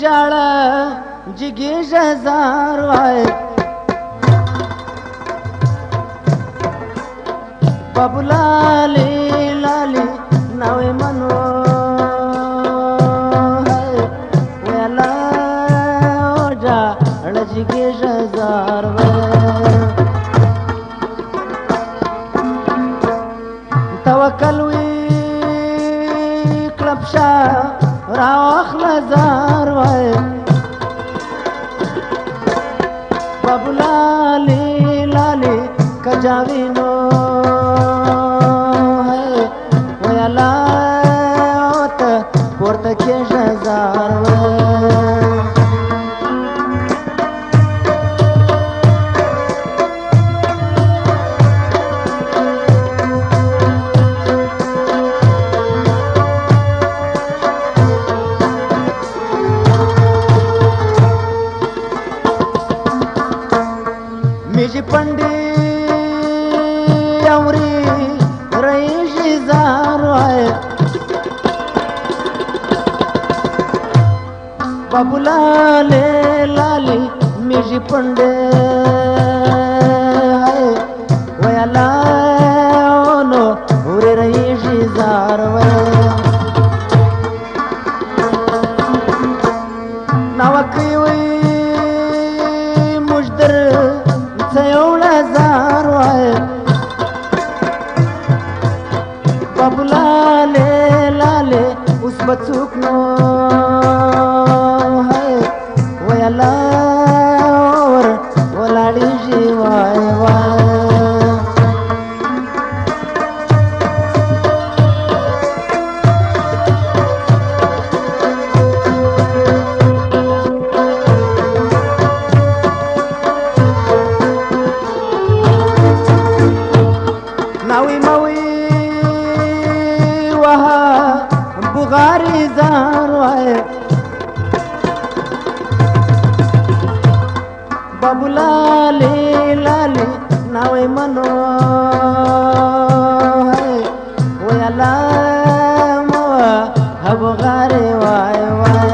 ژړه جګېږه زار وای بابو لالې لالې ناوې منو ویلا ژړه جګېږه زار وای توکل وی کلبشا راواخله زار وای بابو لالې لالې کجاوینو ویلا ته پورته کېږه زار وای میجی پنڈی امری رئیشی زار وای بابو لالے لالی میجی پنڈی ویلا نو اوری رئیشی زار وای ناوکی وی مجدر سیوڑا زار وای بابو لالے لالے اس بچوک نو ویلا اور ولاڑی جی وای وای ناوی موی وها بغاری زار وای بابو لالې لالې ناوی منو ویلا موها بغاری وای وای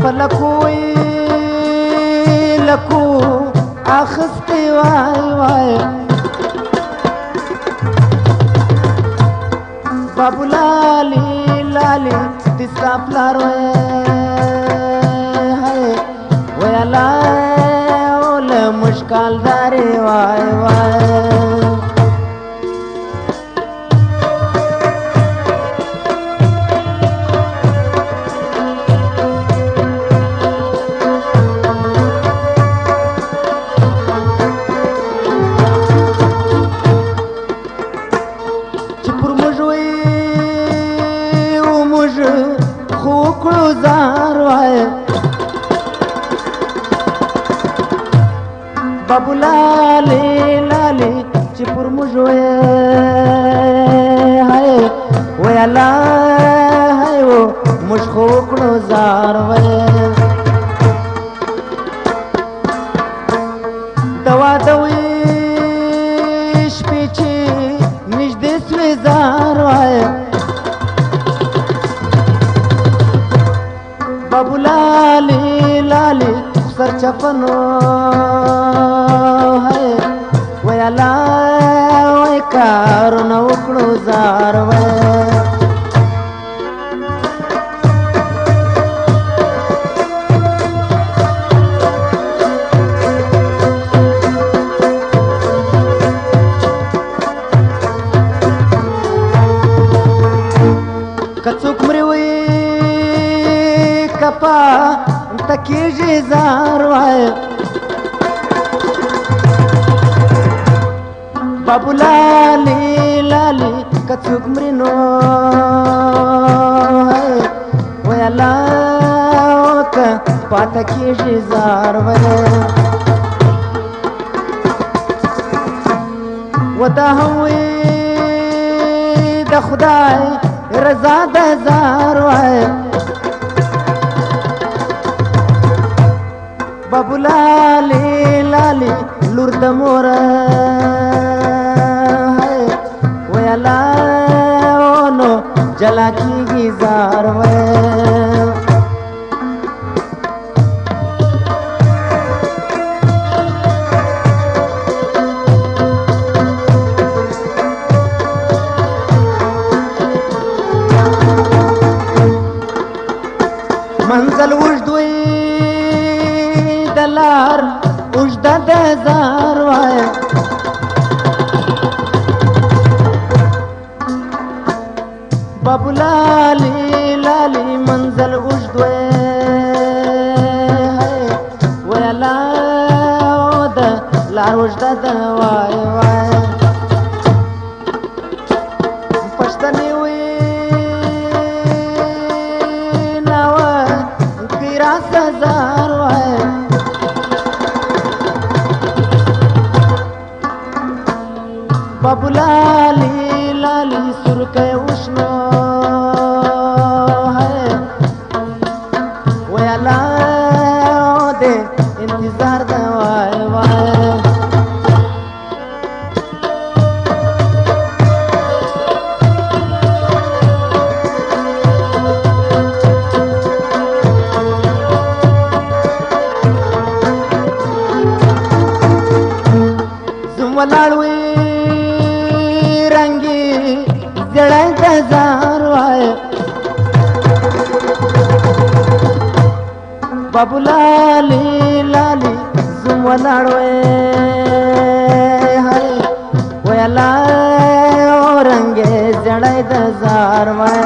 پلکوی لکو اخستی وای وای بابو لالې لالې دستا پلار وای ویلا له مشکال داري وای وای خوکړو زار وای بابو لالې لالې چې پر موږ وای ویلا و موږ خوکړو زار وای دوا دوي شپې چې نږدې سوې زار وای بابو لالې لالې سر چپنو ویلا وای کارونه وکړو زار وای کڅوک مري وای کپا تکیږي زار وای بابو لالې لالې کڅوک مرینو ویلا ته پاته کېږي زار وای ودا هوی د خدای رضا د زار وای بابو لالې لالې لور د مور ویلا نو جلا کیږي زار وای منزل وجدوي دلار وجده د زار وای بابو لالي لالي منزل وجدوي ولا د لار وجده د وای وای پښتني وي زار وای بابو لالي لالي سرکه وشنو ہے ویلا دے انتظار دا وای وای ولاړوي رنگي زړه د زار وای بابو لالي لالي زم ولاړوي هاي ویلا رنگي زړه د زار وای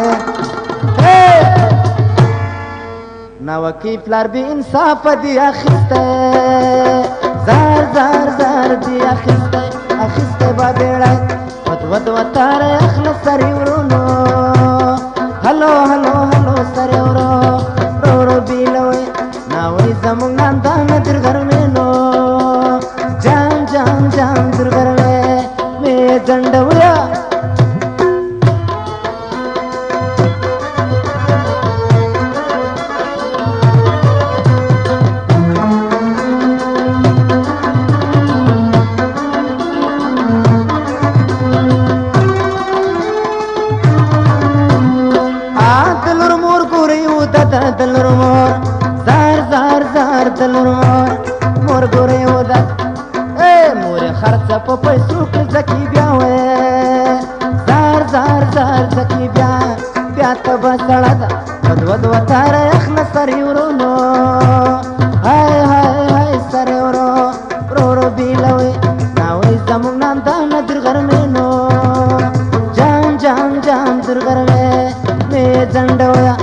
نو کی فلر به انصاف دی اخسته زار زار زار دی اخسته اخسته با بیړای ود ود وتار اخلص سری ورونو هلو هلو هلو سری ورو رو رو بیلوي ناوي زمون نان دا ندر غرمنو جام جام جام در غرمه می زندویا دلر مور زار زار زار دلر مور مور ګورې ودا اے مور خرڅ په پیسو کې زکی بیا وې زار زار زار زکی بیا بیا ته بسړه دا ود ود وتار اخلص سری ورونو هاي هاي هاي سری ورو رو رو بیلوي ناوي زمون نان دا ندر غرمنو جام جام جام در غرمه می زندویا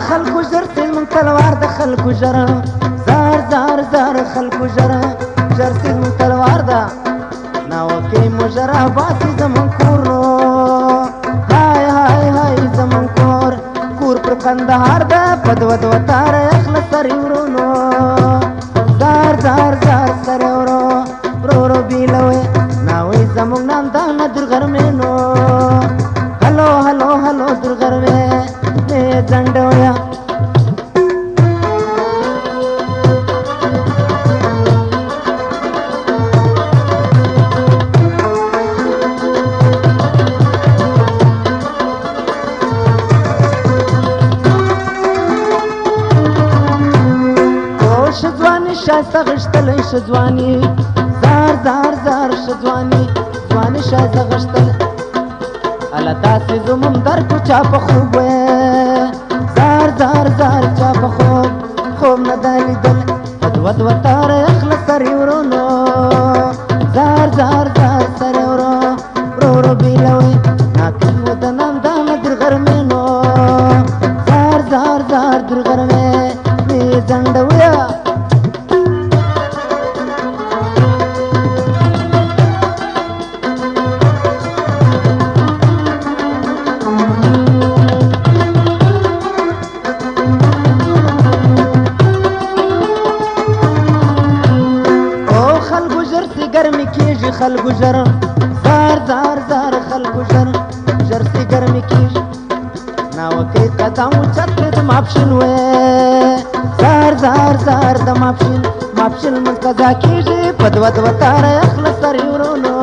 خلکو زر سیل من تلوار د خلکو زر زار زار زار خلکو زر زر سیل من تلوار دا ناو کې مجرا باسی زمون کورو هاي هاي هاي زمون کور پر کندهار دا پدود وتار اخلص سری ورونو زار زار زار سری ورو رو رو بیلوي ناوي زمون نان دا ندر غرمنو هلو هلو هلو در غرمه می زندویا شزوانی شایسته غشتلی شزوانی زار زار زار شزوانی زوانی شایسته غشتلی الا داسې زمون در کو چا په خوب وې زار زار زار چا په خوب نه دی لیدل ود ود وتار اخلص سری ورونو زار زار زار سری ورو رو رو بیلوي ناکي ودنان دا ندر غرمنو زار زار زار در غرمه می زندویا خلکو ژر ژر سي ګرمي کېږي ناوکۍ قدم اوچت کړې د ماپښین وې زار زار زار د ماپښین لمونځ قضا کېږي په دوه دوه تاره اخله سر یې ورونو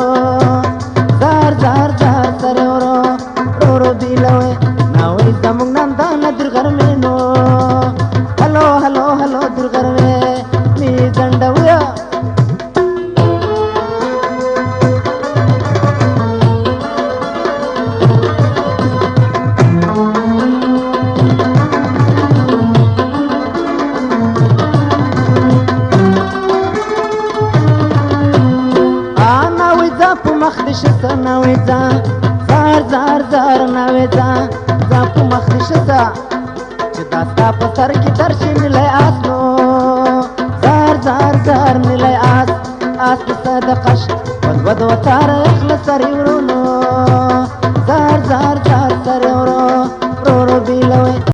زار زار زار سر یې ورو ورو بیله وې ناوۍ زموږ نن دا نه درغرمېنو هلو هلو هلو درغرمې مې ځنډویه مخ دې شته ناوې ځه زار زار زار ناوې ځه ځه په مخ دې شته چې دا ستا په سر کې درشي نیلی آس نو زار زار زار نیلی آس دې صدقه شه په دوه دوه تاره اخله سر یې ورونو زار زار زار سر یې ورو